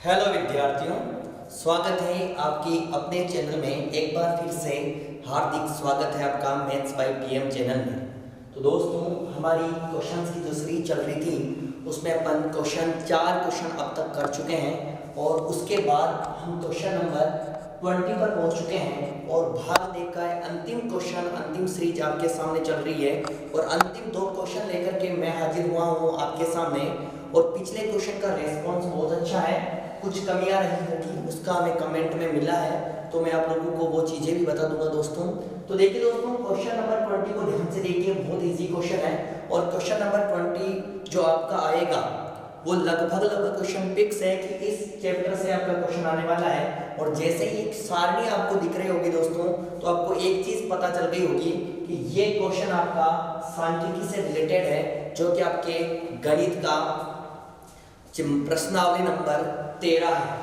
Hello विद्यार्थियों, स्वागत है आपकी अपने चैनल में। एक बार फिर से हार्दिक स्वागत है आपका मैथ्स बाय पीएम चैनल में। तो दोस्तों, हमारी क्वेश्चंस की जो सीरीज चल रही थी उसमें अपन चार क्वेश्चन अब तक कर चुके हैं और उसके बाद हम क्वेश्चन नंबर 20 पर पहुंच चुके हैं और भाग देखा है अंतिम क्वेश्चन, अंतिम सीरीज आपके सामने चल रही है और अंतिम दो क्वेश्चन लेकर के मैं हाजिर हुआ हूँ आपके सामने। और पिछले क्वेश्चन का रेस्पॉन्स बहुत अच्छा है, कुछ कमियां रही होगी उसका हमें कमेंट में मिला है, तो मैं आप लोगों को वो चीजें भी बता दूंगा दोस्तों। तो देखिए दोस्तों, क्वेश्चन नंबर 20 को ध्यान से देखिए, बहुत इजी क्वेश्चन है। और क्वेश्चन नंबर 20 जो आपका आएगा वो लगभग क्वेश्चन फिक्स है कि इस चैप्टर से आपका क्वेश्चन आने वाला है। और जैसे ही एक सारणी आपको दिख रही होगी दोस्तों, तो आपको एक चीज पता चल गई होगी कि ये क्वेश्चन आपका सांख्यिकी से रिलेटेड है, जो कि आपके गणित का प्रश्नावली नंबर 13 है।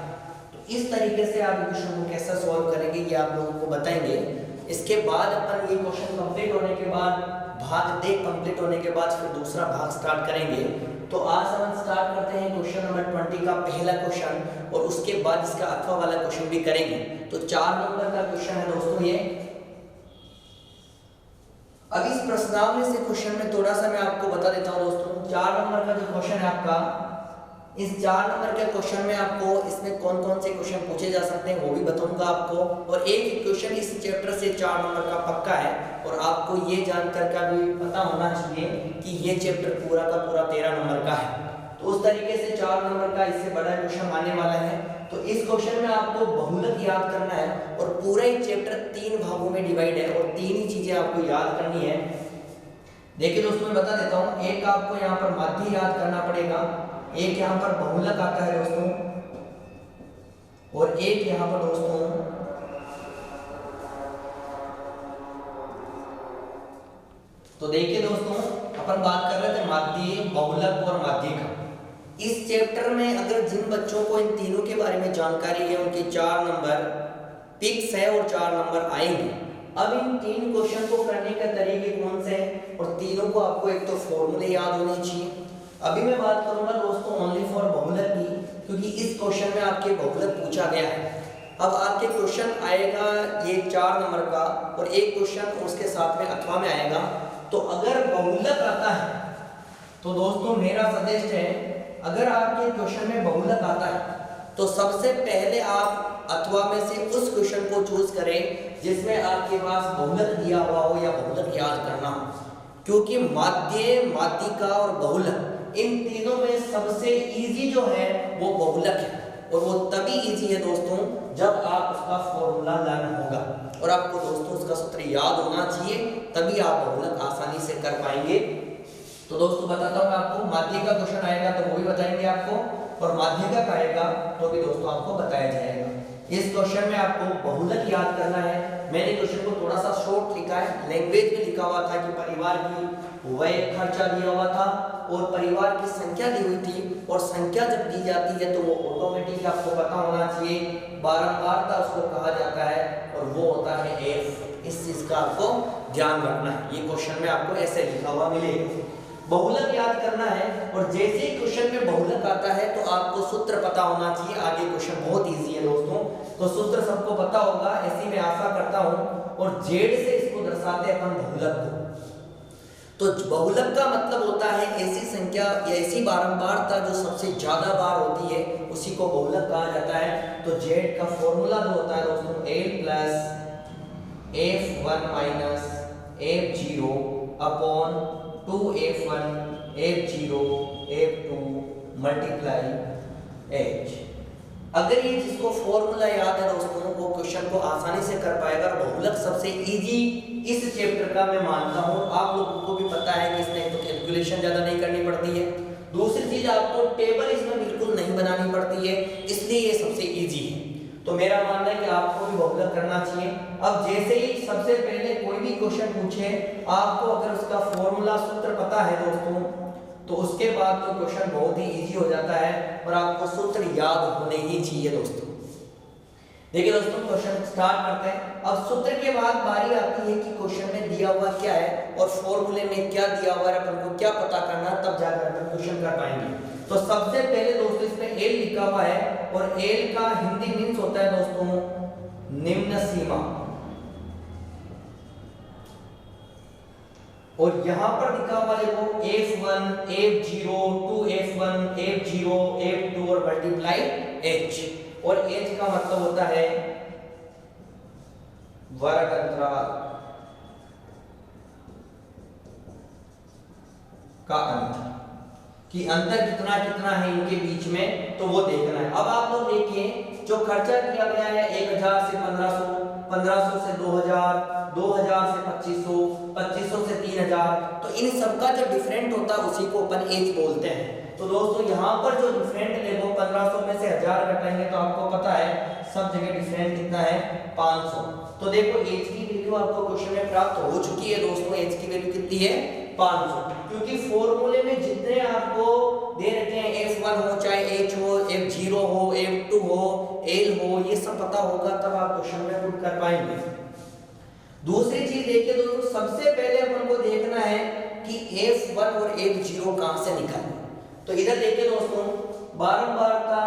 तो इस तरीके से आप क्वेश्चन को कैसे सॉल्व करेंगे ये आप लोगों को बताएंगे। इसके बाद अपन ये क्वेश्चन कंप्लीट होने के बाद, भाग दे कंप्लीट होने के बाद फिर दूसरा भाग स्टार्ट करेंगे। तो आज हम स्टार्ट करते हैं क्वेश्चन नंबर 20 का पहला क्वेश्चन और उसके बाद इसका अथवा वाला क्वेश्चन भी करेंगे। तो 4 नंबर का क्वेश्चन है दोस्तों ये। अब इस प्रश्नावली से क्वेश्चन में थोड़ा सा मैं आपको बता देता हूं दोस्तों। 4 नंबर का जो क्वेश्चन है आपका, इस 4 नंबर के क्वेश्चन में आपको इसमें कौन कौन से क्वेश्चन पूछे जा सकते हैं वो भी बताऊंगा आपको। और एक क्वेश्चन इस चैप्टर से 4 नंबर का पक्का है और आपको ये जानकर का भी पता होना चाहिए कि ये चैप्टर पूरा का पूरा 13 नंबर का है। तो उस तरीके से 4 नंबर का इससे बड़ा क्वेश्चन आने वाला है। तो इस क्वेश्चन में आपको बहुलक याद करना है और पूरा ही चैप्टर 3 भागों में डिवाइड है और 3 ही चीजें आपको याद करनी है। देखिए दोस्तों, मैं बता देता हूँ। एक आपको यहाँ पर माध्य याद करना पड़ेगा, एक यहाँ पर बहुलक आता है दोस्तों, और एक यहाँ पर दोस्तों तो देखिए दोस्तों, अपन बात कर रहे थे माध्य, बहुलक और माध्य का। इस चैप्टर में अगर जिन बच्चों को इन तीनों के बारे में जानकारी है उनके 4 नंबर फिक्स है और 4 नंबर आएंगे। अब इन 3 क्वेश्चन को करने के तरीके कौन से हैं और तीनों को आपको एक तो फॉर्मूले याद होने चाहिए। अभी मैं बात करूंगा दोस्तों ओनली फॉर बहुलक की, क्योंकि इस क्वेश्चन में आपके बहुलक पूछा गया है। अब आपके क्वेश्चन आएगा ये 4 नंबर का और एक क्वेश्चन उसके साथ में अथवा में आएगा। तो अगर बहुलक आता है तो दोस्तों मेरा सजेस्ट है, अगर आपके क्वेश्चन में बहुलक आता है तो सबसे पहले आप अथवा में से उस क्वेश्चन को चूज करें जिसमें आपके पास बहुलक दिया हुआ हो या बहुलक याद करना हो। क्योंकि माध्य, माध्यिका और बहुलक इन तीनों में सबसे इजी जो है वो बहुलक है। और वो तभी इजी है दोस्तों जब आप उसका फॉर्मूला लर्न होगा और आपको दोस्तों उसका सूत्र याद होना चाहिए, तभी आप बहुलक आसानी से कर पाएंगे। तो दोस्तों बताता हूं मैं आपको, माध्य का क्वेश्चन आएगा तो वो भी बताएंगे आपको, और माध्यिका का आएगा तो भी दोस्तों आपको बताया जाएगा। इस क्वेश्चन में आपको बहुलक याद करना है। मैंने क्वेश्चन को थोड़ा सा शॉर्ट लिखा है, लैंग्वेज में लिखा हुआ था कि परिवार की व्यय खर्चा दिया हुआ था और परिवार की संख्या दी हुई थी। और संख्या जब दी जाती है तो वो ऑटोमेटिक आपको पता होना चाहिए, बारंबारता उसको कहा जाता है और वो होता है एफ। इस चीज का आपको ध्यान रखना है। ये क्वेश्चन में आपको ऐसे लिखा हुआ मिलेगा। बहुलक याद करना है और जैसे ही क्वेश्चन में बहुलक आता है तो आपको सूत्र पता होना चाहिए। आगे क्वेश्चन बहुत इजी है दोस्तों, तो सूत्र सबको पता होगा ऐसी मैं आशा करता हूं। और जेड से इसको दर्शाते अपन बहुलक को। तो बहुलक का मतलब होता है ऐसी संख्या या ऐसी बारंबारता जो सबसे ज्यादा बार होती है, उसी को बहुलक कहा जाता है। तो जेड का फॉर्मूला जो होता है दोस्तों l plus f1 minus f0 upon 2f1 f0 f2 multiply h। अगर ये जिसको फॉर्मूला याद है दोस्तों वो क्वेश्चन को आसानी से कर पाएगा। बहुलक सबसे इजी इस चैप्टर का मैं मानता हूं। आप लोगों को भी पता है कि इसमें तो कैलकुलेशन ज्यादा नहीं करनी पड़ती है, दूसरी चीज आपको टेबल इसमें बिल्कुल नहीं बनानी पड़ती है, इसलिए ये सबसे इजी है। तो मेरा मानना है कि आपको भी बहुलक करना चाहिए। अब जैसे ही सबसे पहले कोई भी क्वेश्चन पूछे, आपको अगर उसका फॉर्मूला सूत्र पता है दोस्तों, तो उसके बाद तो क्वेश्चन बहुत ही इजी हो जाता है और आपको सूत्र याद होने ही चाहिए दोस्तों। देखिए दोस्तों क्वेश्चन स्टार्ट करते हैं। अब सूत्र के बाद बारी आती है कि क्वेश्चन में दिया हुआ क्या है और फॉर्मूले में क्या दिया हुआ है, अपन को क्या पता करना, तब जाकर अपन क्वेश्चन कर पाएंगे। तो सबसे पहले दोस्तों इसमें एल लिखा हुआ है और एल का हिंदी मीन्स होता है दोस्तों निम्न सीमा। और यहां पर लिखा हुआ देखो F1 F0 2F1 F0 F2 और मल्टीप्लाई H, और H का मतलब होता है वर्ग अंतराल का अंतर, कि अंतर कितना कितना है इनके बीच में, तो वो देखना है। अब आप लोग देखिए जो खर्चा किया गया है 1000 से 1500, 1500 से 2000, 2000 से 2500, 2500 से 3000, तो इन सब का जो डिफरेंट होता है उसी को अपन एज बोलते हैं। तो दोस्तों यहाँ पर जो डिफरेंट है वो 1500 में से 1000 घटाएंगे तो आपको पता है सब जगह डिफरेंट कितना है 500। तो देखो एज की वैल्यू आपको क्वेश्चन में प्राप्त हो चुकी है दोस्तों, एज की वैल्यू कितनी है 500, क्योंकि फॉर्मूले में जितने आपको दे रखे हैं F1 हो चाहे H हो, F0 हो, F2 हो, L हो, ये सब पता होगा तब आप क्वेश्चन में पुट कर पाएंगे। दूसरी चीज देखिए दोस्तों, सबसे पहले अपन को देखना है कि F1 और F0 कहां से निकालें। तो इधर देखिए दोस्तों बारंबारता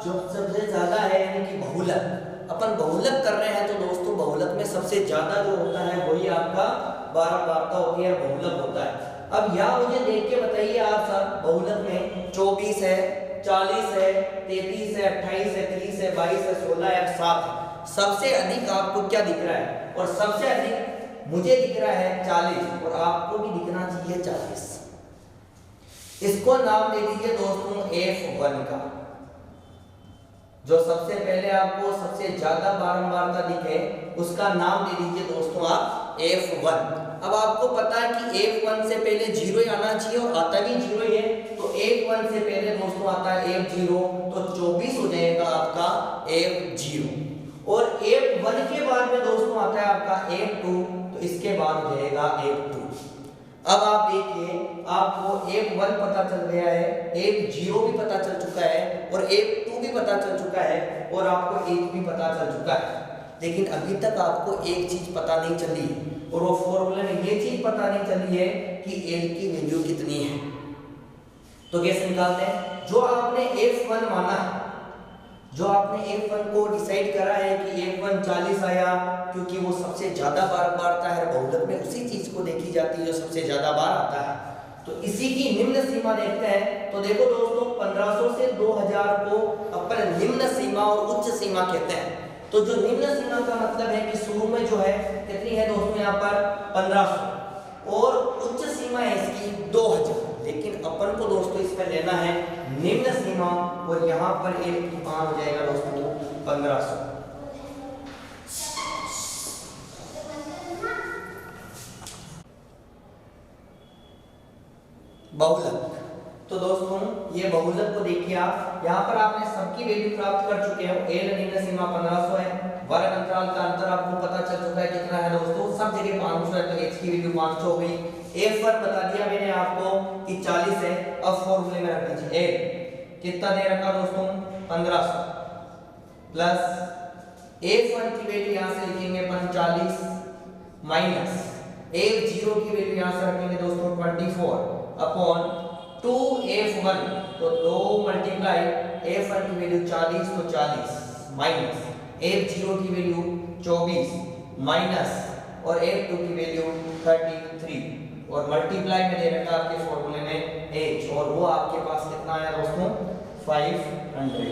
जो सबसे ज्यादा है यानी कि बहुलक, अपन बहुलक कर रहे हैं तो दोस्तों बहुलक में सबसे ज्यादा जो होता है वही आपका बारंबारता होती है, बहुलक होता है। अब यहाँ मुझे देख के बताइए आप सब, बहुलक में 24 है, 40 है, 33 है, 28 है, 30 है, 22 है, 16 है, 7 है। सबसे अधिक आपको क्या दिख रहा है, और सबसे अधिक मुझे दिख रहा है 40 और आपको भी दिखना चाहिए 40। इसको नाम दे दीजिए दोस्तों F1 का। जो सबसे पहले आपको सबसे ज्यादा बारंबारता दिखे उसका नाम दे दीजिए दोस्तों आप F1। अब आपको पता है कि F1 से पहले 0 ही आना चाहिए और आता भी 0 ही है, तो F1 से पहले दोस्तों आता है F0, तो 24 हो जाएगा आपका F0, और F1 के बाद में दोस्तों आता है आपका F2, तो इसके बाद हो जाएगा F2। अब आप देखिए आपको F1 पता चल गया है, F0 भी पता चल चुका है और F2 भी पता चल चुका है और आपको H भी पता चल चुका है, लेकिन अभी तक आपको एक चीज पता नहीं चली और वो फॉर्मूले में ये चीज पता नहीं चली है कि L की वैल्यू कितनी है। तो कैसे निकालते हैं, जो आपने F1 माना है, जो आपने F1 को डिसाइड करा है कि F1 40 आया क्योंकि वो सबसे ज्यादा बारंबारता है बहुलक में, उसी चीज को देखी जाती है जो सबसे ज्यादा बार आता है। तो इसी की निम्न सीमा देखते हैं। तो देखो दोस्तों 1500 से 2000 को अपन निम्न सीमा और उच्च सीमा कहते हैं। तो जो निम्न सीमा का मतलब है कि शुरू में जो है कितनी है दोस्तों यहाँ पर 1500 और उच्च सीमा है इसकी 2000, लेकिन अपन को दोस्तों इसमें लेना है निम्न सीमा और यहाँ पर एक मान हो जाएगा दोस्तों 1500। बहुलक, तो दोस्तों ये बहुलक को देखिए आप, यहाँ पर आपने सबकी वैल्यू प्राप्त कर चुके हो। एल निम्न सीमा 1500 है, वर्ग अंतराल का अंतर आपको पता चल चुका है कितना है दोस्तों, सब जगह 500 है, तो एच की वैल्यू 500 हो गई। F1 बता दिया मैंने आपको कि 40 है। अब फॉर्मूले में रख दीजिए L कितना दे रखा दोस्तों 1500 प्लस F1 की वैल्यू यहाँ से लिखेंगे 45 माइनस F0 की वैल्यू यहाँ से रखेंगे दोस्तों 24 अपॉन 2F1, तो 2 मल्टीप्लाई F1 की वैल्यू 40 तो 40 माइनस F0 की वैल्यू 24 माइनस और F2 की वैल्यू 33 और मल्टीप्लाई में दे रखा आपके फॉर्मूले में H, और वो आपके पास कितना आया दोस्तों 500।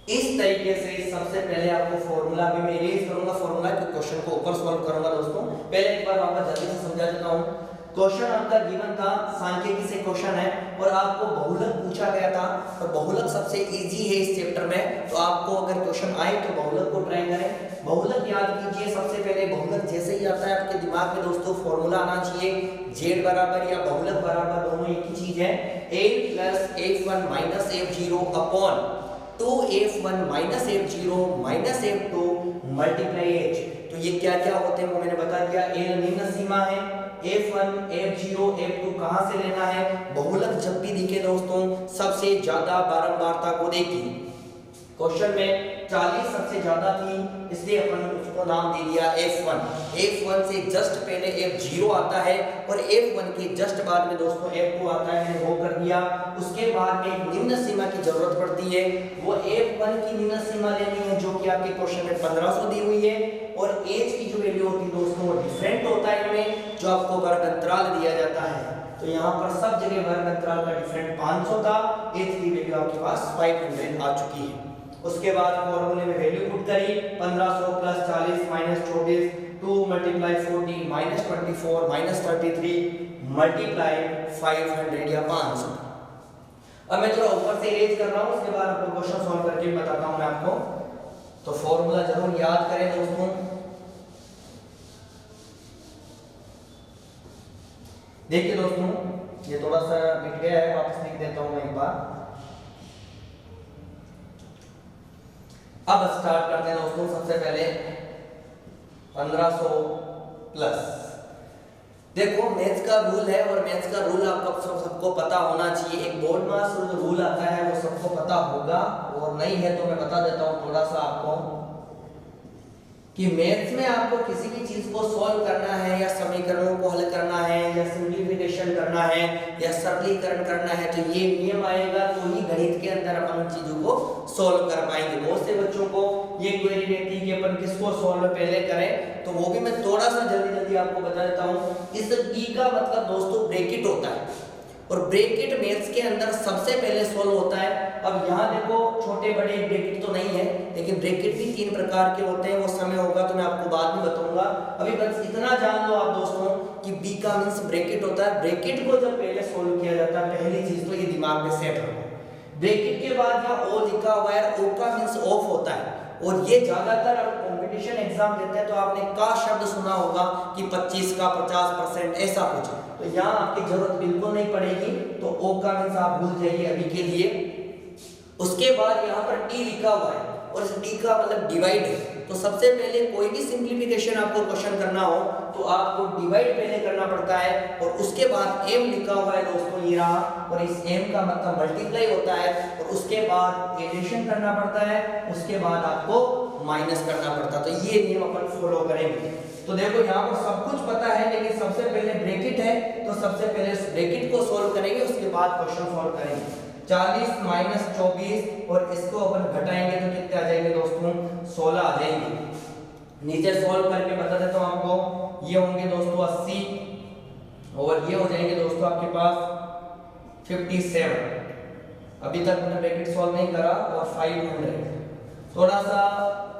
इस तरीके से सबसे पहले आपको फॉर्मूला भी मैं इरेज करूंगा, फॉर्मूला के क्वेश्चन को ऊपर सॉल्व करूंगा दोस्तों। पहले एक बार वापस जल्दी से समझा देता हूं। क्वेश्चन आपका गिवन था, सांख्यिकी से क्वेश्चन है और आपको बहुलक पूछा गया था, और बहुलक सबसे इजी है इस चैप्टर में, तो आपको अगर क्वेश्चन आए तो बहुलक को ट्राई करें। बहुलक याद कीजिए, सबसे पहले बहुलक जैसे ही आता है आपके दिमाग में दोस्तों फॉर्मूला आना चाहिए, z बराबर या बहुलक बराबर दोनों एक ही चीज है, a plus f1 minus f0 upon 2f1 minus f0 minus f2 multiply h। तो ये क्या क्या होते हैं वो मैंने बता दिया। a निम्न सीमा है, F1 F0 F2 कहां से लेना है, बहुलक जब भी दिखे दोस्तों सबसे ज्यादा बारंबारता को देखिए। क्वेश्चन में 40 सबसे ज्यादा थी, इसलिए अपन उसको नाम दे दिया F1। F1 से जस्ट पहले F0 आता है और F1 के जस्ट बाद में दोस्तों F2 आता है, मैंने वो कर दिया। उसके बाद में एक निम्न सीमा की जरूरत पड़ती है, वो F1 की निम्न सीमा लेनी है जो कि आपके क्वेश्चन में 1500 दी हुई है, और एज की जो वैल्यू होती है दोस्तों वो डिफरेंट होता है इनमें, जो आपको वर्ग अंतराल दिया जाता है। तो यहाँ पर सब जगह वर्ग अंतराल का डिफरेंट 500 था, एज की वैल्यू आपके पास 500 आ चुकी है। उसके बाद फॉर्मूले में वैल्यू पुट करी, 1500 plus 40 minus 24, 2 multiply 40 minus 24 minus 33 multiply 500 या 500। अब मैं थोड़ा ऊपर से इरेज कर रहा हूँ, उसके बाद आपको क्वेश्चन सॉल्व करके बताता हूँ मैं आपको। तो फॉर्मूला जरूर याद करें दोस्तों। देखिए दोस्तों, ये थोड़ा सा मिट गया है, वापस लिख देता हूं मैं एक बार। अब स्टार्ट करते हैं दोस्तों। सबसे पहले 1500 प्लस, देखो मैथ्स का रूल है और मैथ्स का रूल आपको सबको पता होना चाहिए। एक बोर्ड मास रूल आता है वो सबको पता होगा, और नहीं है तो मैं बता देता हूँ थोड़ा सा आपको कि मैथ्स में आपको किसी भी चीज को सॉल्व करना है या समीकरणों को हल करना है या सिंप्लीफिकेशन करना है या सरलीकरण करना है, तो ये नियम आएगा तो ही गणित के अंदर अपन उन चीजों को सॉल्व कर पाएंगे। बहुत से बच्चों को ये क्वेरी रहती है कि अपन किसको सॉल्व पहले करें, तो वो भी मैं थोड़ा सा जल्दी आपको बता देता हूँ। इस डी का मतलब दोस्तों ब्रैकेट होता है, और ब्रैकेट मैथ्स के अंदर सबसे पहले सॉल्व होता है। अब यहाँ देखो छोटे बड़े ब्रैकेट तो नहीं है, लेकिन ब्रैकेट भी 3 प्रकार के होते हैं, वो समय होगा तो मैं आपको बाद में बताऊंगा। अभी बस इतना जान लो आप दोस्तों कि बी का मींस ब्रैकेट होता है। ब्रैकेट को जब पहले सॉल्व किया जाता है, पहली चीज तो ये दिमाग में सेट रखो। ब्रैकेट के बाद यहाँ ओ लिखा हुआ है, ओ का मींस ऑफ होता है, और ये ज्यादातर अब कंपटीशन एग्जाम देते हैं तो आपने का शब्द सुना होगा कि 25 का 50% ऐसा कुछ, तो यहाँ आपकी जरूरत बिल्कुल नहीं पड़ेगी, तो ओ का मींस आप भूल जाइए अभी के लिए। उसके बाद यहाँ पर टी लिखा हुआ है, और इस टी का मतलब डिवाइड है। तो सबसे पहले कोई भी सिंप्लीफिकेशन आपको क्वेश्चन करना हो तो आपको डिवाइड पहले करना पड़ता है, और उसके बाद m लिखा हुआ है दोस्तों ये रहा, और इस m का मतलब मल्टीप्लाई होता है, और उसके बाद एडिशन करना पड़ता है, उसके बाद आपको माइनस करना पड़ता है। तो ये नियम अपन फॉलो करेंगे। तो देखो यहाँ पर सब कुछ पता है, लेकिन सबसे पहले ब्रैकेट है, तो सबसे पहले इस ब्रैकेट को सॉल्व करेंगे, उसके बाद क्वेश्चन सॉल्व करेंगे। 40 माइनस 24, और इसको अपन घटाएंगे तो कितने आ जाएंगे दोस्तों, 16 आ जाएंगे। नीचे सॉल्व करके बता देता हूं आपको, ये होंगे दोस्तों 80, और ये हो जाएंगे दोस्तों आपके पास 57। अभी तक मैंने ब्रैकेट सॉल्व नहीं करा, और 500 थोड़ा सा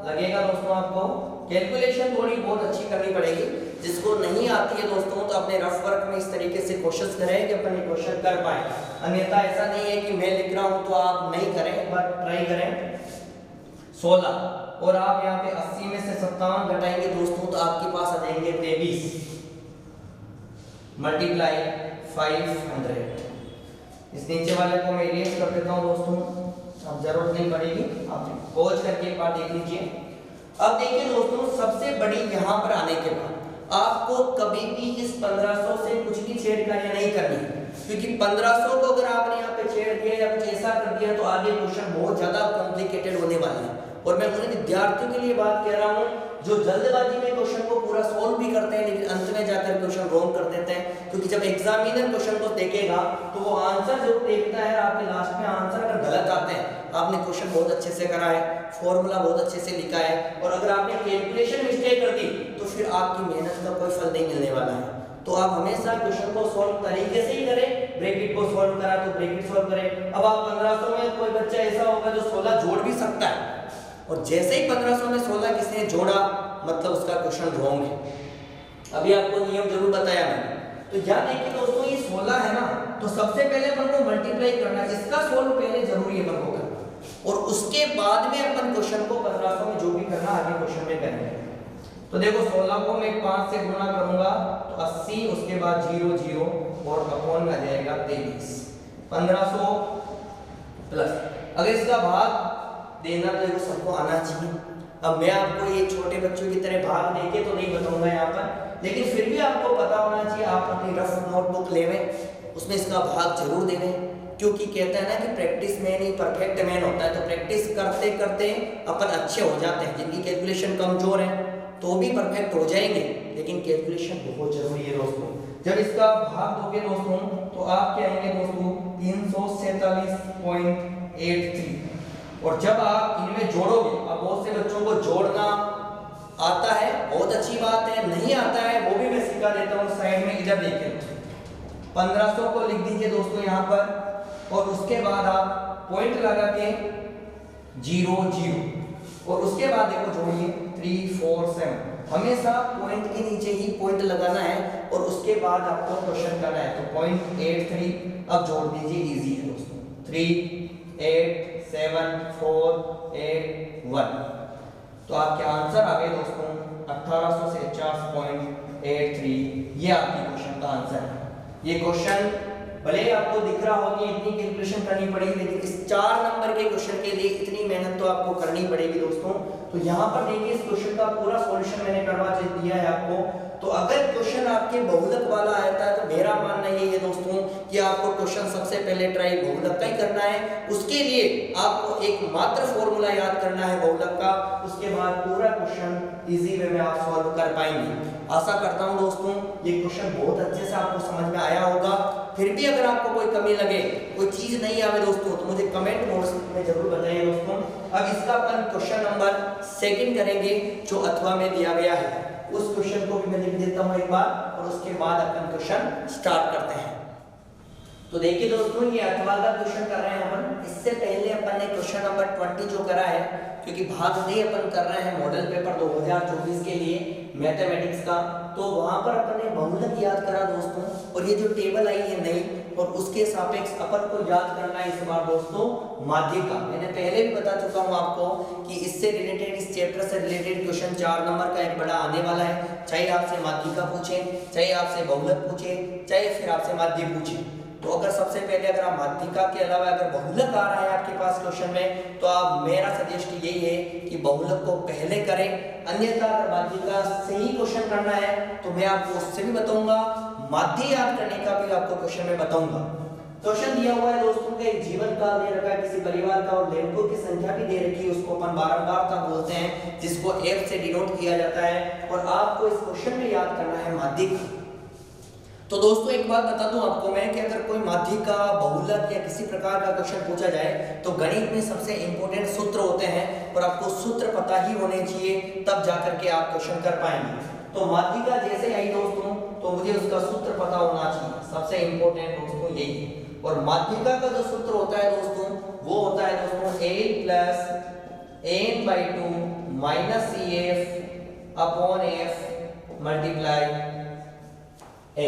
लगेगा दोस्तों आपको। कैलकुलेशन थोड़ी बहुत अच्छी करनी पड़ेगी, जिसको नहीं आती है दोस्तों तो अपने रफ वर्क में इस तरीके से कोशिश करें कि अपन ये क्वेश्चन कर पाए। अन्यथा ऐसा नहीं है कि मैं लिख रहा हूं तो आप नहीं करें, बट ट्राई करें। 16, और आप यहाँ पे 80 में से 57 घटाएंगे दोस्तों तो आपके पास आ जाएंगे 23 मल्टीप्लाई 500। इस नीचे वाले को मैं इरेज कर देता हूँ दोस्तों, अब जरूरत नहीं पड़ेगी, आप पॉज करके एक बार देख लीजिए। अब देखिए दोस्तों, सबसे बड़ी यहाँ पर आने के बाद आपको कभी भी इस 1500 से कुछ भी छेड़खानी नहीं करनी, क्योंकि 1500 को अगर आपने यहाँ पे छेड़ दिया या कुछ ऐसा कर दिया तो आगे क्वेश्चन बहुत ज्यादा कॉम्प्लिकेटेड होने वाला है। और मैं उन विद्यार्थियों के लिए बात कह रहा हूँ जो जल्दबाजी में क्वेश्चन को पूरा सॉल्व भी करते हैं, लेकिन अंत में जाकर क्वेश्चन रॉन्ग कर देते हैं। क्योंकि जब एग्जामिनर क्वेश्चन को देखेगा तो वो आंसर जो देखता है, आपके लास्ट में आंसर अगर गलत आते हैं, आपने क्वेश्चन बहुत अच्छे से करा है, फॉर्मूला बहुत अच्छे से लिखा है, और अगर आपने कैलकुलेशन मिस्टेक कर दी तो फिर आपकी मेहनत का कोई फल नहीं मिलने वाला है। तो आप हमेशा क्वेश्चन को सॉल्व तरीके से ही करें। ब्रैकेट को सॉल्व करा तो ब्रैकेट सॉल्व करें। अब आप 1500 में कोई बच्चा ऐसा होगा जो 16 जोड़ भी सकता है, और जैसे ही 1500 में 16 किसी ने जोड़ा मतलब उसका क्वेश्चन रॉन्ग है। अभी आपको नियम जरूर बताया मैंने। तो यहाँ देखिए दोस्तों, ये 16 है ना, तो सबसे पहले अपन को मल्टीप्लाई करना है, इसका सोल्व पहले जरूरी है अपन को करना, और उसके बाद में अपन क्वेश्चन को 1500 में जो भी करना आगे क्वेश्चन में करेंगे। तो देखो 16 को मैं 5 से गुणा करूंगा तो 80, उसके बाद 0 0 और अपॉन में आ जाएगा 23। 1500 प्लस, अगर इसका भाग देना तो देखो सबको आना चाहिए। अब मैं आपको ये छोटे बच्चों की तरह भाग देके तो नहीं बताऊंगा यहाँ पर, लेकिन फिर भी आपको पता होना चाहिए। आप अपनी रफ नोटबुक लेवें, उसमें इसका भाग जरूर देवें, क्योंकि कहते हैं ना कि प्रैक्टिस मैन ही परफेक्ट मैन होता है। तो प्रैक्टिस करते करते अपन अच्छे हो जाते हैं। जिनकी कैलकुलेशन कमजोर है तो भी परफेक्ट हो जाएंगे, लेकिन कैलकुलेशन बहुत जरूरी है दोस्तों। जब इसका भाग दोगे दोस्तों तो आप क्या आएंगे दोस्तों 347.83, और जब आप इनमें जोड़ोगे, अब बहुत से बच्चों को जोड़ना आता है, बहुत अच्छी बात है, नहीं आता है वो भी मैं सिखा देता हूँ। साइड में इधर देखिए 1500 को लिख दीजिए दोस्तों यहाँ पर, और उसके बाद आप पॉइंट लगा के 0 0, और उसके बाद देखो जोड़िए 3 4 7, हमेशा पॉइंट के नीचे ही पॉइंट लगाना है और उसके बाद आपको क्वेश्चन करना है। तो 0.83 अब जोड़ दीजिए, इजी है दोस्तों। 3 8 7 4 8 1, तो आपके आंसर आ गए दोस्तों 1849.83। ये आपकी क्वेश्चन का आंसर है। ये क्वेश्चन भले ही आपको दिख रहा हो कि इतनी कैलकुलेशन करनी पड़ेगी, लेकिन इस 4 नंबर के क्वेश्चन के लिए इतनी मेहनत तो आपको करनी पड़ेगी दोस्तों। तो यहाँ पर देखिए इस क्वेश्चन का पूरा सॉल्यूशन मैंने करवा दिया है आपको। तो अगर क्वेश्चन आपके बहुलक वाला आता है तो मेरा मानना यही है दोस्तों कि आपको क्वेश्चन सबसे पहले ट्राई बहुलक का ही करना है। उसके लिए आपको एक मात्र फॉर्मूला याद करना है बहुलक का, उसके बाद पूरा क्वेश्चन इजी वे में आप सॉल्व कर पाएंगे। आशा करता हूं दोस्तों ये क्वेश्चन बहुत अच्छे से आपको समझ में आया होगा। फिर भी अगर आपको कोई कमी लगे, कोई चीज नहीं आवे दोस्तों, तो मुझे कमेंट बॉक्स में जरूर बताइए दोस्तों। अब इसका अपन क्वेश्चन नंबर 2 करेंगे जो अथवा में दिया गया है। उस क्वेश्चन को भी मैं लिख देता हूं एक बार, और उसके बाद अपन क्वेश्चन स्टार्ट करते हैं। तो देखिए दोस्तों ये अथवा का क्वेश्चन कर रहे हैं अपन। इससे पहले अपन ने क्वेश्चन नंबर 20 जो करा है, क्योंकि भाग डी अपन कर रहे हैं मॉडल पेपर 2024 के लिए मैथमेटिक्स का, तो वहां पर अपन ने बहुलक याद करा दोस्तों। और ये जो टेबल आई है नई, और उसके सापेक्ष अपन को याद करना है इस बार दोस्तों माध्यिका। मैंने पहले भी बता चुका हूं आपको कि इससे रिलेटेड, इस चैप्टर से रिलेटेड क्वेश्चन 4 नंबर का एक बड़ा आने वाला है। चाहे आपसे माध्यिका पूछे, चाहे आपसे बहुलक पूछे, चाहे फिर आपसे माध्य पूछे। तो अगर सबसे पहले अगर आप माध्यिका के अलावा अगर बहुलक आ रहा है आपके पास क्वेश्चन में, तो आप मेरा सजेस्ट यही है कि बहुलक को पहले करें। अन्यथा अगर माध्यिका से ही क्वेश्चन करना है तो मैं आपको उससे भी बताऊंगा, माध्य याद करने का भी आपको क्वेश्चन में बताऊंगा। क्वेश्चन दिया हुआ है दोस्तों के जीवन काल दे रखा है किसी परिवार का, और लड़कों की संख्या भी दे रखी है, उसको अपन बारंबारता बोलते हैं, जिसको F से डिनोट किया जाता है। और आपको इस क्वेश्चन में याद करना है माध्यिका। तो दोस्तों एक बात बता दूं आपको मैं कि अगर कोई माध्यिका, बहुलक या किसी प्रकार का क्वेश्चन पूछा जाए तो गणित में सबसे इंपॉर्टेंट सूत्र होते हैं, और आपको सूत्र पता ही होने चाहिए, तब जाकर के आप क्वेश्चन कर पाएंगे। तो माध्यिका जैसे आई दोस्तों तो मुझे उसका सूत्र पता होना चाहिए, सबसे इंपॉर्टेंट दोस्तों यही है। और माध्यिका का जो सूत्र होता है दोस्तों वो होता है दोस्तों a + n/2 - CF/F × h।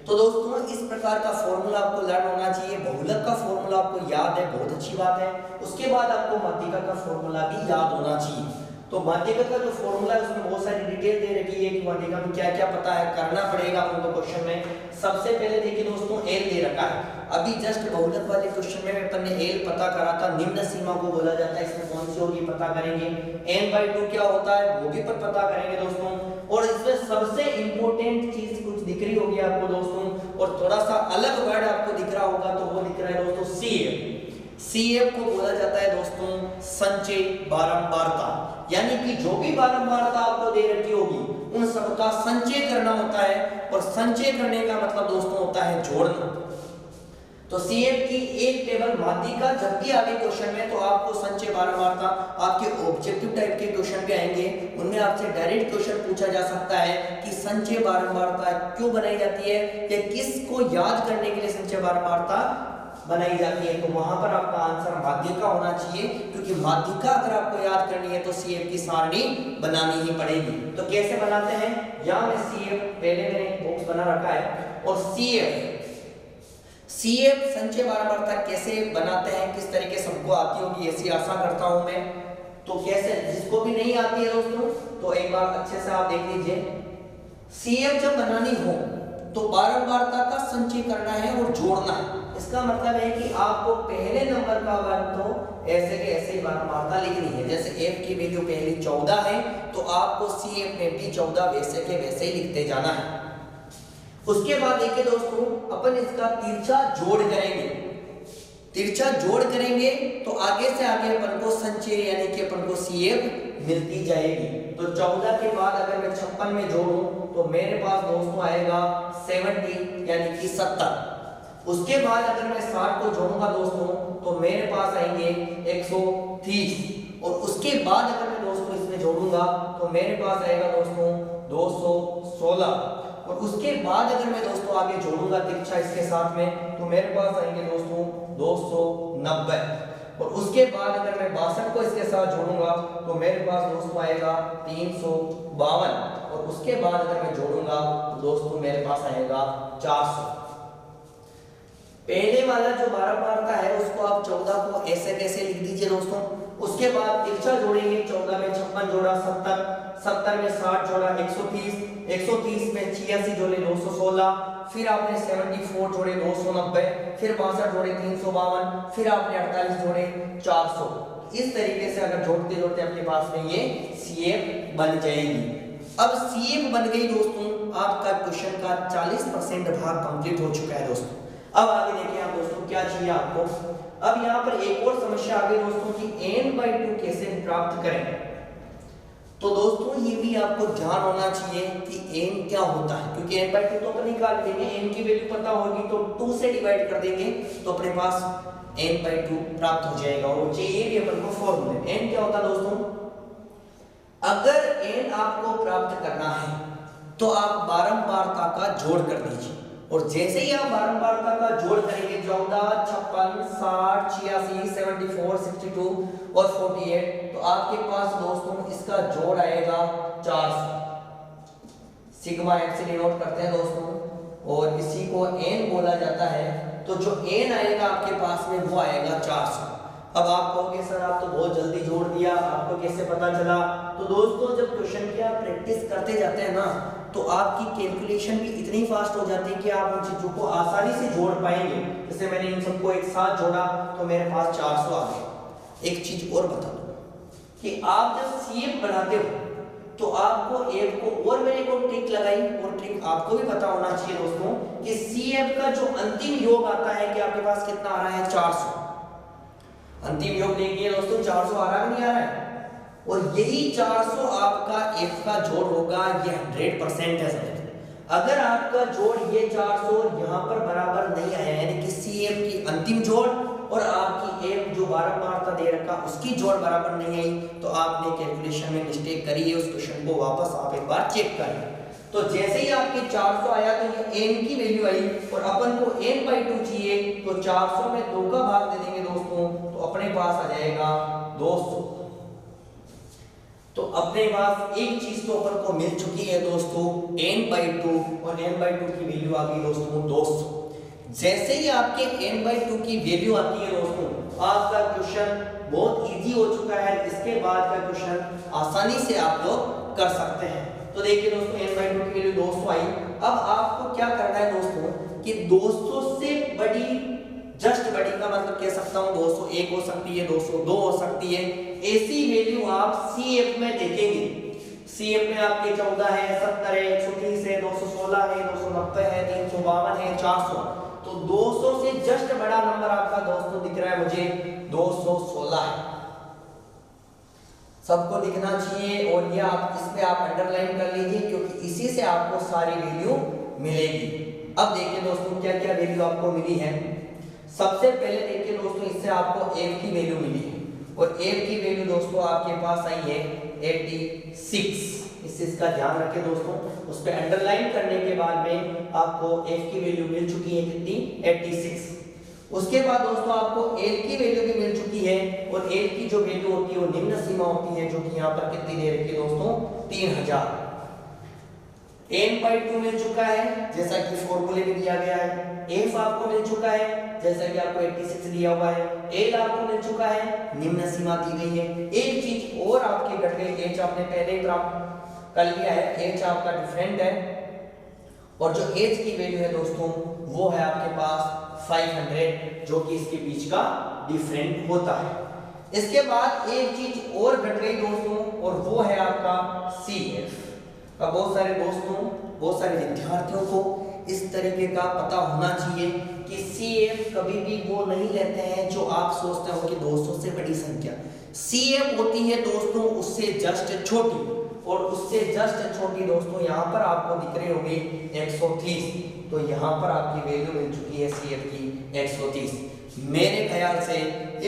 तो दोस्तों इस प्रकार का फॉर्मूला आपको लर्न होना चाहिए। बहुलक का फॉर्मूला आपको याद है, बहुत अच्छी बात है। उसके बाद आपको माध्यिका का फॉर्मूला भी याद होना चाहिए। तो माध्यिका का जो फॉर्मूला है उसमें बहुत सारी डिटेल दे रखी है कि माध्यिका में क्या क्या पता है, करना पड़ेगा उनको क्वेश्चन में। सबसे पहले देखिए दोस्तों एल दे रखा है। अभी जस्ट बहुलक वाले क्वेश्चन में अपन ने एल पता करा था, निम्न सीमा को बोला जाता है, इसमें कौन सी होगी पता करेंगे। n/2 क्या होता है वो भी पता करेंगे दोस्तों। और इसमें सबसे इंपॉर्टेंट चीज कुछ दिख रही होगी आपको दोस्तों, और थोड़ा सा अलग वर्ड आपको दिख रहा होगा, तो वो दिख रहा है दोस्तों CF। CF को बोला जाता है दोस्तों संचय बारंबारता, यानी कि जो भी बारंबारता आपको दे रखी होगी उन सबका संचय करना होता है। और संचय करने का मतलब दोस्तों होता है जोड़ना। तो CF की एक टेबल माध्यिका जब भी आगे क्वेश्चन में, तो आपको संचय बारंबारता, आपके ऑब्जेक्टिव टाइप के क्वेश्चन भी आएंगे, उनमें आपसे डायरेक्ट क्वेश्चन पूछा जा सकता है कि संचय बारंबारता क्यों बनाई जाती है, या किसको याद करने के लिए संचय बारंबारता बनाई जाती है। तो वहां पर आपका आंसर माध्यिका होना चाहिए, क्योंकि माध्यिका अगर आपको याद करनी है तो CF की सारणी बनानी ही पड़ेगी। तो कैसे बनाते हैं, यहां में CF पहले मैंने बॉक्स बना रखा है, और CF संचय बारंबारता कैसे बनाते हैं, किस तरीके सबको आती होगी ऐसी आशा करता हूं मैं। तो कैसे, जिसको भी नहीं आती है दोस्तों तो एक बार अच्छे से आप देख लीजिए। CF जब बनानी हो तो बारंबारता का संचय करना है और जोड़ना है। इसका मतलब है कि आपको पहले नंबर का वर्ग तो ऐसे के ऐसे ही बारंबारता लिखनी है। जैसे F की वैल्यू पहली 14 है तो आपको CF में भी 14 वैसे के वैसे ही लिखते जाना है। उसके बाद देखिए दोस्तों अपन इसका तिरछा जोड़ करेंगे। तिरछा जोड़ करेंगे तो आगे से आगे अपन को संचय यानी कि अपन को सीएफ मिलती जाएगी। तो 14 के बाद अगर मैं 56 में जोड़ूं तो मेरे पास दोस्तों आएगा 70 यानी कि 70। उसके बाद अगर मैं 60 को जोड़ूंगा दोस्तों तो मेरे पास आएंगे 130 और उसके बाद अगर मैं दोस्तों इसमें जोड़ूंगा तो मेरे पास आएगा दोस्तों 216 और उसके बाद अगर मैं दोस्तों आगे जोड़ूंगा तिरछा इसके साथ में तो मेरे पास आएंगे दोस्तों 290 और उसके बाद अगर मैं 62 को इसके साथ जोड़ूंगा तो मेरे पास दोस्तों आएगा 352 और उसके बाद अगर मैं जोड़ूंगा तो दोस्तों मेरे पास आएगा 400। पहले वाला जो 12 बार का है उसको आप 14 को ऐसे कैसे लिख दीजिए दोस्तों। उसके बाद तिरछा जोड़ेंगे, 14 में 56 जोड़ा 70, 70 में 60 जोड़ा 130, 130 में 86 जोड़े 216, फिर आपने 74 जोड़े 290, फिर 62 जोड़े 352, फिर आपने 48 जोड़े 400। इस तरीके से अगर जोड़ते जोड़ते अपने पास में ये सीएफ बन जाएगी। अब सीएफ बन गई दोस्तों, आपका क्वेश्चन का 40% भाग कंप्लीट हो चुका है दोस्तों। अब आगे देखिए आप दोस्तों क्या चाहिए आपको। अब यहाँ पर एक और समस्या आ गई दोस्तों कि n/2 कैसे प्राप्त करें। तो दोस्तों ये भी आपको ध्यान होना चाहिए कि n क्या होता है, क्योंकि n/2 तो अपन निकाल देंगे, n की वैल्यू पता होगी तो 2 से डिवाइड कर देंगे तो अपने पास n/2 प्राप्त हो जाएगा। और चाहिए भी अपन को फॉर्मूले। n क्या होता है दोस्तों, अगर n आपको प्राप्त करना है तो आप बारंबारता का जोड़ कर दीजिए और जैसे ही आप बारंबारता का जोड़ करेंगे 14, 56, 60, 86, 74, 62 और 48 तो आपके पास दोस्तों इसका जोड़ आएगा 400। सिग्मा एफ से डिनोट करते हैं दोस्तों और इसी को n बोला जाता है। तो जो n आएगा आपके पास में वो आएगा 400। अब आप कहोगे सर आप तो बहुत जल्दी जोड़ दिया, आपको कैसे पता चला। तो दोस्तों जब क्वेश्चन की आप प्रैक्टिस करते जाते हैं ना तो आपकी कैलकुलेशन भी इतनी फास्ट हो जाती है कि आप उन चीजों को आसानी से जोड़ पाएंगे। जैसे मैंने इन सबको एक साथ जोड़ा तो मेरे पास 400 आ गए। एक चीज और बता दूं कि आप जब सीएफ बनाते हो तो आपको एक को और मैंने को ट्रिक लगाई और ट्रिक आपको भी पता होना चाहिए दोस्तों कि सीएफ का जो अंतिम योग आता है कि आपके पास कितना आ रहा है 400। अंतिम योग देखिए दोस्तों 400 आ रहा है नहीं आ रहा है और यही 400 आपका f का जोड़ होगा। ये 100% है सर। अगर आपका जोड़ ये 400 यहाँ पर बराबर नहीं आया यानी कि CF की अंतिम जोड़ और आपकी f जो बारंबारता दे रखा उसकी जोड़ बराबर नहीं आई तो आपने कैलकुलेशन में मिस्टेक करी है। उस क्वेश्चन को वापस आप एक बार चेक करें। तो जैसे ही आपके 400 आया तो ये n की वैल्यू आई और अपन को n/2 चाहिए तो 400 में 2 का भाग दे देंगे दोस्तों तो अपने पास आ जाएगा 200। तो अपने पास एक चीज तो अपन को मिल चुकी है दोस्तों n/2 और n/2 की वैल्यू आ गई दोस्तों 200। जैसे ही आपके n/2 की वैल्यू आती है दोस्तों आपका क्वेश्चन बहुत इजी हो चुका है। इसके बाद का क्वेश्चन आसानी से आप लोग कर सकते हैं। तो देखिए दोस्तों n/2 की वैल्यू 200 आई। अब आपको क्या करना है दोस्तों कि 200 से बड़ी जस्ट बड़ी का मतलब कह सकता हूं 201 हो सकती है, 202 हो सकती है। ऐसी वैल्यू आप CF में देखेंगे। CF में आपके 14 है, 70 है, 130 है, 216 है, 290 है, 352 है, 400। तो 200 से जस्ट बड़ा नंबर आपका दोस्तों दिख रहा है मुझे 216 है। सबको दिखना चाहिए और ये आप इस पे आप अंडरलाइन कर लीजिए क्योंकि इसी से आपको सारी वैल्यू मिलेगी। अब देखिए दोस्तों क्या क्या वैल्यू आपको मिली है। सबसे पहले देखिए दोस्तों इससे आपको f की वैल्यू मिली है और f की वैल्यू दोस्तों आपके पास आई है 86। इस चीज का ध्यान रखें दोस्तों। उस पे अंडरलाइन करने के बाद में आपको f की वैल्यू मिल चुकी है कितनी 86। उसके बाद दोस्तों आपको l की वैल्यू भी मिल चुकी है और l की जो वैल्यू होती है वो निम्न सीमा होती है जो कि यहाँ पर कितनी दे रखी है दोस्तों 3000। n/2 मिल चुका है जैसा कि फॉर्मूले में दिया गया है। f आपको मिल चुका है जैसा कि आपको 86 दिया हुआ है। l आपको मिल चुका है, निम्न सीमा दी गई है। एक चीज और आपकी घट गई, h आपने पहले ही प्राप्त कर लिया है, h आपका डिफरेंट है और जो h की वैल्यू है दोस्तों वो है आपके पास 500 जो कि इसके बीच का डिफरेंट होता है। इसके बाद एक चीज और घट गई दोस्तों और वो है आपका CF। अब बहुत सारे दोस्तों बहुत सारे विद्यार्थियों को इस तरीके का पता होना चाहिए कि CF कभी भी वो नहीं लेते हैं जो आप सोचते हो कि 200 से बड़ी संख्या। CF होती है दोस्तों उससे जस्ट छोटी, और उससे जस्ट छोटी दोस्तों यहाँ पर आपको दिख रही होगी 130, तो यहाँ पर आपकी वैल्यू मिल चुकी है CF की 130। मेरे ख्याल से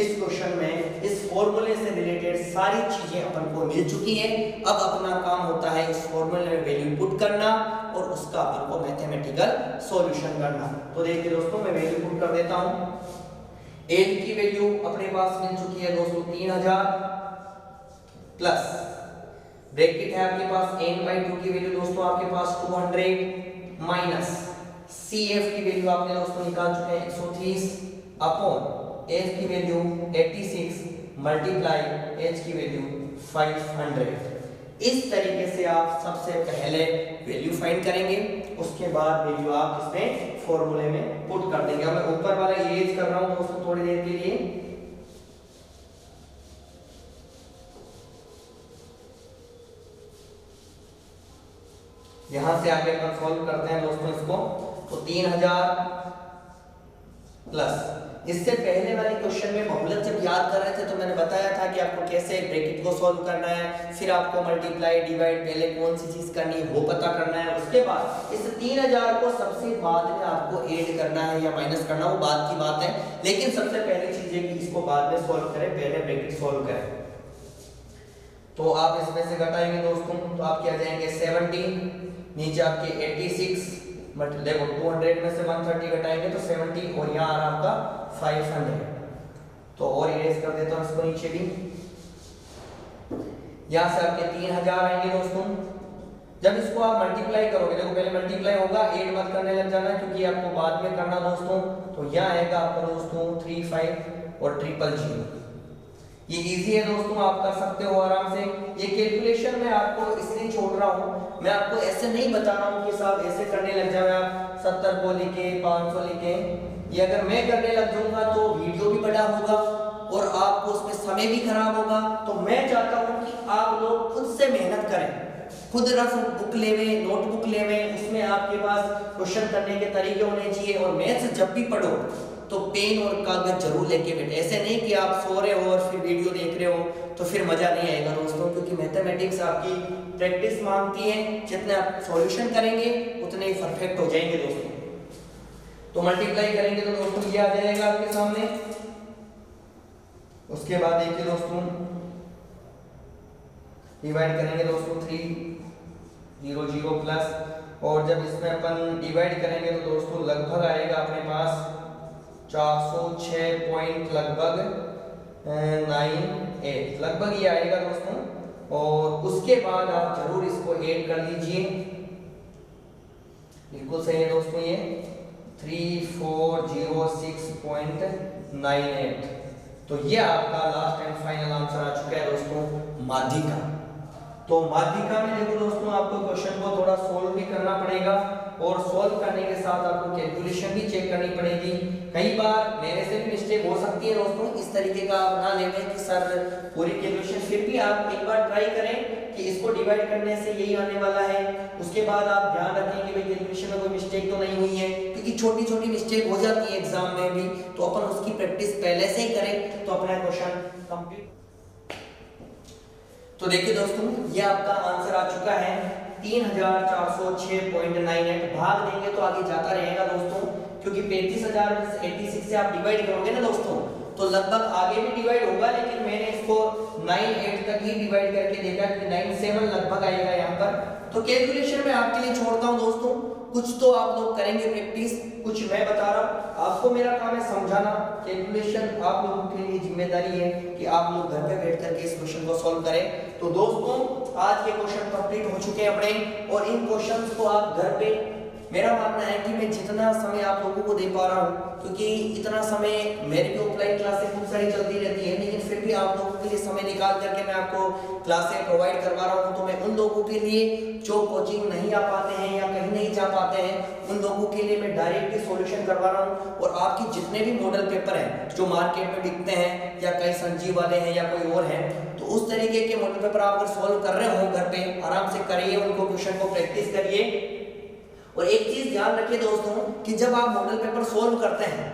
इस क्वेश्चन में इस फॉर्मूले से रिलेटेड सारी चीजें अपन को मिल चुकी है। अब अपना काम होता है इस फॉर्मूले में वैल्यू पुट करना और उसका अपन को मैथमेटिकल सॉल्यूशन करना। तो देखिए दोस्तों मैं वैल्यू पुट कर देता हूं। n की वैल्यू अपने पास मिल चुकी है दोस्तों 3000 प्लस ब्रैकेट है आपके पास n/2 की वैल्यू दोस्तों आपके पास 200 माइनस CF की वैल्यू आपने दोस्तों निकाल चुके हैं 130 अपॉन h की वैल्यू 86 मल्टीप्लाई h की वैल्यू 500। इस तरीके से आप सबसे पहले वैल्यू फाइंड करेंगे, उसके बाद वैल्यू आप इसमें फॉर्मूले में पुट कर देंगे। मैं ऊपर वाला इरेज कर रहा हूं दोस्तों थोड़ी देर के लिए। यहां से आगे अपन सॉल्व करते हैं दोस्तों इसको। तो 3000 प्लस, इससे पहले वाले क्वेश्चन में बहुलक जब याद कर रहे थे तो मैंने बताया था कि आपको कैसे ब्रैकेट को सॉल्व करना है, फिर आपको मल्टीप्लाई डिवाइड पहले कौन सी चीज करनी है वो पता करना है, उसके बाद इस 3000 को सबसे बाद में आपको ऐड करना है या माइनस करना, वो बाद की बात है। लेकिन सबसे पहली चीज है कि इसको बाद में सॉल्व करें, पहले ब्रैकेट सॉल्व करें। तो आप इसमें से घटाएंगे दोस्तों तो आपके आ जाएंगे 70, नीचे आपके 86, बट देखो 200 में से 130 घटाएंगे तो 70, और यहाँ आ रहा आपका 500। तो और इरेज कर देता हूँ इसको नीचे भी। यहाँ से आपके 3000 आएंगे दोस्तों। जब इसको आप मल्टीप्लाई करोगे, देखो पहले मल्टीप्लाई होगा, ऐड मत करने लग जाना क्योंकि आपको बाद में करना दोस्तों। तो यहाँ आएगा आपका दोस्तों 35 और 000। ये इजी है दोस्तों, आप कर सकते हो आराम से। ये कैलकुलेशन मैं आपको इसलिए छोड़ रहा हूँ, मैं आपको ऐसे नहीं बता रहा हूँ कि साहब ऐसे करने लग जाए आप 70 को लिखे 500 लिखे। ये अगर मैं करने लग जाऊंगा तो वीडियो भी बड़ा होगा और आपको उसमें समय भी खराब होगा। तो मैं चाहता हूँ कि आप लोग खुद से मेहनत करें, खुद रफ बुक लेवे, नोटबुक लेवे, उसमें आपके पास क्वेश्चन करने के तरीके होने चाहिए। और मैथ्स जब भी पढ़ो तो पेन और कागज जरूर लेके बैठे, ऐसे नहीं कि आप सो रहे हो और फिर वीडियो देख रहे हो तो फिर मजा नहीं आएगा दोस्तों। क्योंकि मैथमेटिक्स आपकी प्रैक्टिस मांगती है, जितने आप सॉल्यूशन करेंगे उतने ही परफेक्ट हो जाएंगे दोस्तों। तो मल्टीप्लाई करेंगे तो दोस्तों ये आ जाएगा आपके सामने। उसके बाद देखिए दोस्तों डिवाइड करेंगे दोस्तों 300 प्लस, और जब इसमें अपन डिवाइड करेंगे तो दोस्तों लगभग आएगा अपने पास 406 पॉइंट लगभग 98 लगभग ये आएगा दोस्तों। और उसके बाद आप जरूर इसको ऐड कर लीजिए, बिल्कुल सही है दोस्तों। ये 3406.98, तो ये आपका लास्ट एंड फाइनल आंसर आ चुका है दोस्तों माध्यिका। तो माध्यिका में देखो दोस्तों आपको क्वेश्चन को थोड़ा सोल्व भी करना पड़ेगा, और सोल्व करने के साथ आपको कैलकुलेशन भी चेक करनी पड़ेगी। कई बार मेरे से भी मिस्टेक हो सकती है दोस्तों, इस तरीके का आप ना लें कि सर पूरी कैलकुलेशन, फिर भी आप एक बार ट्राई करें कि इसको डिवाइड करने से यही आने वाला है। उसके बाद आप ध्यान रखें कि भाई कैलकुलेशन में कोई मिस्टेक तो नहीं हुई है, क्योंकि छोटी छोटी मिस्टेक हो जाती है एग्जाम में भी, तो अपन उसकी प्रैक्टिस पहले से ही करें तो अपना क्वेश्चन कंप्लीट। तो देखिए दोस्तों ये आपका आंसर आ चुका है 3406.98। भाग देंगे तो आगे जाता रहेगा दोस्तों, क्योंकि 35000 में 86 से आप डिवाइड करोगे ना दोस्तों तो लगभग आगे भी डिवाइड होगा, लेकिन मैंने इसको 98 तक ही डिवाइड करके देखा कि 97 लगभग आएगा यहाँ पर। तो कैलकुलेशन में आपके लिए छोड़ता हूँ दोस्तों, कुछ तो आप लोग करेंगे प्रैक्टिस, कुछ मैं बता रहा हूँ। आपको मेरा काम है समझाना, कैलकुलेशन आप लोगों के लिए जिम्मेदारी है कि आप लोग घर पे बैठ करके इस क्वेश्चन को सॉल्व करें। तो दोस्तों आज के क्वेश्चन कंप्लीट हो चुके हैं अपने, और इन क्वेश्चंस को आप घर पे, मेरा मानना है कि मैं जितना समय आप लोगों को दे पा रहा हूँ, क्योंकि इतना समय मेरी भी ऑफलाइन क्लासें खूब सारी चलती रहती है, लेकिन फिर भी आप लोगों के लिए समय निकाल करके मैं आपको क्लासें प्रोवाइड करवा रहा हूँ। तो मैं उन लोगों के लिए जो कोचिंग नहीं आ पाते हैं या कहीं नहीं जा पाते हैं, उन लोगों के लिए मैं डायरेक्ट ही सॉल्यूशन करवा रहा हूँ। और आपके जितने भी मॉडल पेपर हैं जो मार्केट में बिकते हैं, या कई संजीव वाले हैं या कोई और हैं, तो उस तरीके के मॉडल पेपर आप अगर सॉल्व कर रहे हो घर पे, आराम से करिए, उनको क्वेश्चन को प्रैक्टिस करिए। और एक चीज ध्यान रखिए दोस्तों कि जब आप मॉडल पेपर सॉल्व करते हैं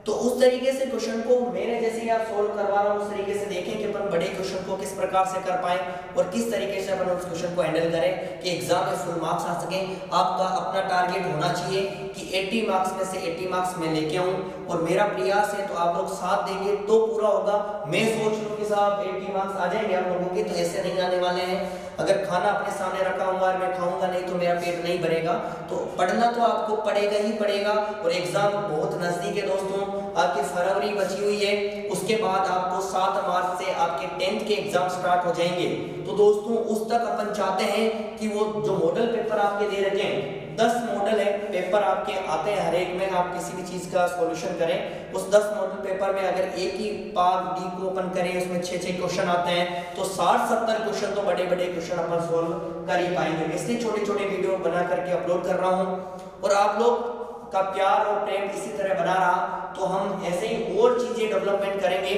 तो उस तरीके से क्वेश्चन को मेरे जैसे ही आप सोल्व करवा रहा हूँ उस तरीके से देखें कि अपन बड़े क्वेश्चन को किस प्रकार से कर पाए और किस तरीके से अपन उस क्वेश्चन को हैंडल करें कि एग्जाम में फुल मार्क्स आ सकें। आपका अपना टारगेट होना चाहिए कि 80 मार्क्स में से 80 मार्क्स मैं लेके आऊं और मेरा प्रयास है तो आप लोग साथ देंगे तो पूरा होगा। मैं सोच लूं कि साहब 80 मार्क्स आ जाएंगे आप लोगों के, तो ऐसे नहीं आने वाले हैं। अगर खाना अपने सामने रखा हुआ और मैं खाऊंगा नहीं तो मेरा पेट नहीं भरेगा। तो पढ़ना तो आपको पड़ेगा ही पड़ेगा और एग्जाम बहुत नजदीक है दोस्तों, आपकी फरवरी बची हुई है, उसके बाद आपको 7 मार्च से आपके 10th के एग्जाम स्टार्ट हो जाएंगे। तो दोस्तों उस तक अपन चाहते हैं कि वो जो मॉडल पेपर आपके दे रखे हैं, 10 मॉडल है पेपर आपके आते हैं, हर एक में आप किसी भी चीज का सॉल्यूशन करें। उस 10 मॉडल पेपर में अगर एक ही पार्ट डी को अपन करें उसमें 6-6 क्वेश्चन आते हैं तो 60-70 क्वेश्चन तो बड़े बड़े क्वेश्चन अपन सॉल्व कर ही पाएंगे। इसलिए छोटे छोटे वीडियो बना करके अपलोड कर रहा हूँ और आप लोग का प्यार और प्रेम इसी तरह बना रहा तो हम ऐसे ही और चीजें डेवलपमेंट करेंगे।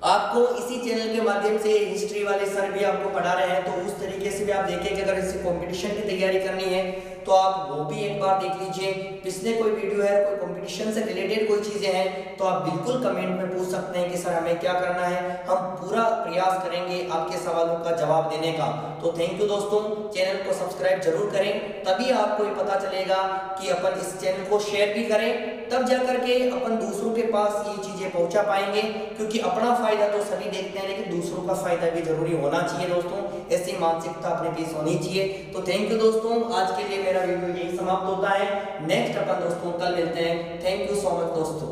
आपको इसी चैनल के माध्यम से हिस्ट्री वाले सर भी आपको पढ़ा रहे हैं, तो उस तरीके से भी आप देखें कि अगर इसे कंपटीशन की तैयारी करनी है तो आप वो भी एक बार देख लीजिए। पिछले कोई वीडियो है, कोई कंपटीशन से रिलेटेड कोई चीजें हैं तो आप बिल्कुल कमेंट में पूछ सकते हैं कि सर हमें क्या करना है, हम पूरा प्रयास करेंगे आपके सवालों का जवाब देने का। तो थैंक यू दोस्तों, चैनल को सब्सक्राइब जरूर करें, तभी आपको ये पता चलेगा कि अपन इस चैनल को शेयर भी करें, तब जाकर के अपन दूसरों के पास ये चीजें पहुंचा पाएंगे। क्योंकि अपना फायदा तो सभी देखते हैं लेकिन दूसरों का फायदा भी जरूरी होना चाहिए दोस्तों, ऐसी मानसिकता अपने बीच होनी चाहिए। तो थैंक यू दोस्तों, आज के लिए मेरा वीडियो यही समाप्त होता है। नेक्स्ट अपन दोस्तों कल मिलते हैं। थैंक यू सो मच दोस्तों।